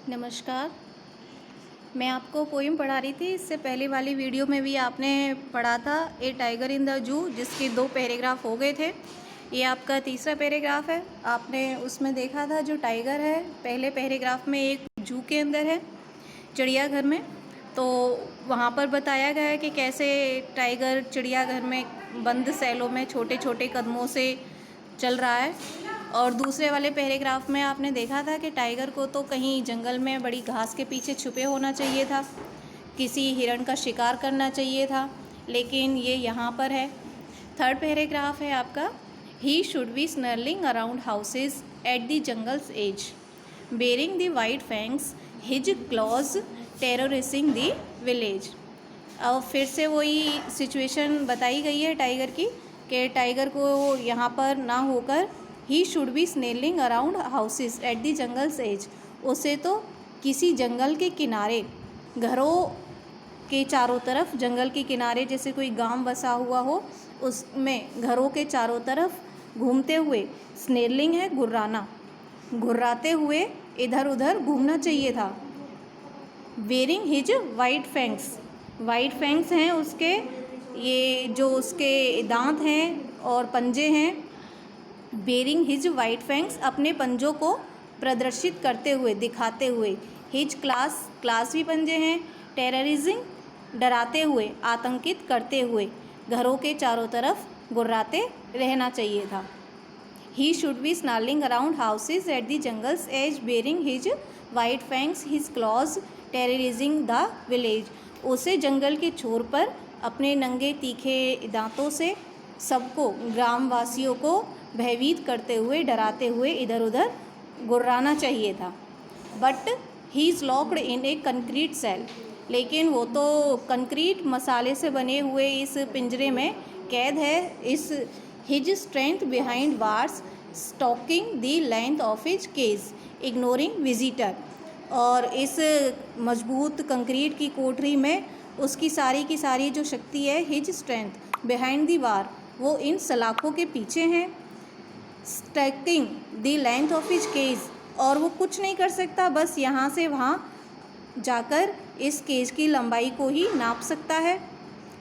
नमस्कार। मैं आपको पोएम पढ़ा रही थी। इससे पहले वाली वीडियो में भी आपने पढ़ा था ए टाइगर इन द जू, जिसके 2 पैराग्राफ हो गए थे। ये आपका तीसरा पैराग्राफ है। आपने उसमें देखा था जो टाइगर है पहले पैराग्राफ में एक जू के अंदर है, चिड़ियाघर में। तो वहाँ पर बताया गया है कि कैसे टाइगर चिड़ियाघर में बंद सेलों में छोटे छोटे कदमों से चल रहा है। और दूसरे वाले पैराग्राफ में आपने देखा था कि टाइगर को तो कहीं जंगल में बड़ी घास के पीछे छुपे होना चाहिए था, किसी हिरण का शिकार करना चाहिए था, लेकिन ये यहाँ पर है। थर्ड पैराग्राफ है आपका, he should be snarling around houses at the jungle's edge, baring the white fangs his claws terrorising the village. अब फिर से वही सिचुएशन बताई गई है टाइगर की कि टाइगर को यहाँ पर ना होकर he should be snarling around houses at the jungle's edge, उसे तो किसी जंगल के किनारे, घरों के चारों तरफ, जंगल के किनारे जैसे कोई गांव बसा हुआ हो उसमें घरों के चारों तरफ घूमते हुए, स्नेलिंग है गुर्राना, घुर्राते हुए इधर उधर घूमना चाहिए था। Wearing his white fangs, white fangs हैं उसके, ये जो उसके दांत हैं और पंजे हैं। बेरिंग हिज वाइट फैंग्स, अपने पंजों को प्रदर्शित करते हुए, दिखाते हुए। हिज क्लास, क्लास भी पंजे हैं। टेररिजिंग, डराते हुए, आतंकित करते हुए, घरों के चारों तरफ गुर्राते रहना चाहिए था। He should be snarling around houses at the jungle's edge, baring his white fangs his claws terrorising the village, उसे जंगल के छोर पर अपने नंगे तीखे दांतों से सबको, ग्रामवासियों को भयभीत करते हुए, डराते हुए इधर उधर गुर्राना चाहिए था। But he is locked in a concrete cell, लेकिन वो तो कंक्रीट मसाले से बने हुए इस पिंजरे में कैद है। इस his strength behind bars stalking the length of his cage ignoring visitor, और इस मजबूत कंक्रीट की कोठरी में उसकी सारी की सारी जो शक्ति है, his strength behind the bar, वो इन सलाखों के पीछे हैं। Stalking the length of his cage, और वो कुछ नहीं कर सकता, बस यहाँ से वहाँ जाकर इस केज की लंबाई को ही नाप सकता है।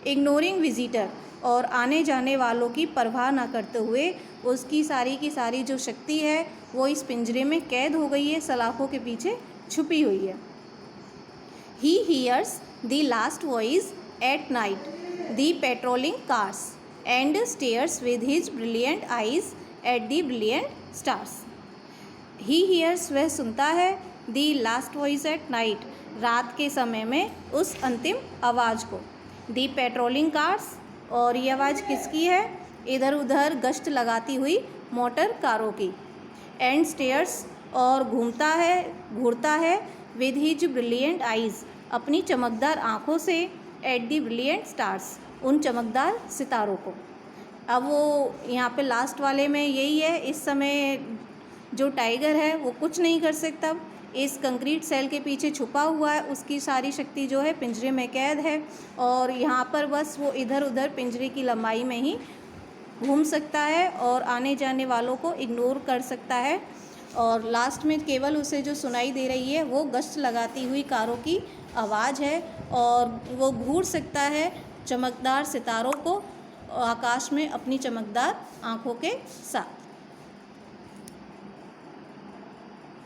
इग्नोरिंग विजिटर, और आने जाने वालों की परवाह ना करते हुए उसकी सारी की सारी जो शक्ति है वो इस पिंजरे में कैद हो गई है, सलाखों के पीछे छुपी हुई है। He hears the last voice at night the patrolling cars and stairs with his brilliant eyes at the brilliant stars. He hears, वह सुनता है, दी लास्ट वॉइस एट नाइट, रात के समय में उस अंतिम आवाज़ को। दी पेट्रोलिंग कार्स, और ये आवाज़ किसकी है? इधर उधर गश्त लगाती हुई मोटर कारों की। एंड स्टेयर्स, और घूमता है, घूरता है, विद हिज ब्रिलियंट आइज़, अपनी चमकदार आँखों से, एट दी ब्रिलियंट स्टार्स, उन चमकदार सितारों को। अब वो यहाँ पे लास्ट वाले में यही है, इस समय जो टाइगर है वो कुछ नहीं कर सकता, इस कंक्रीट सेल के पीछे छुपा हुआ है, उसकी सारी शक्ति जो है पिंजरे में कैद है, और यहाँ पर बस वो इधर उधर पिंजरे की लंबाई में ही घूम सकता है और आने जाने वालों को इग्नोर कर सकता है। और लास्ट में केवल उसे जो सुनाई दे रही है वो गश्त लगाती हुई कारों की आवाज़ है, और वो घूर सकता है चमकदार सितारों को आकाश में अपनी चमकदार आँखों के साथ।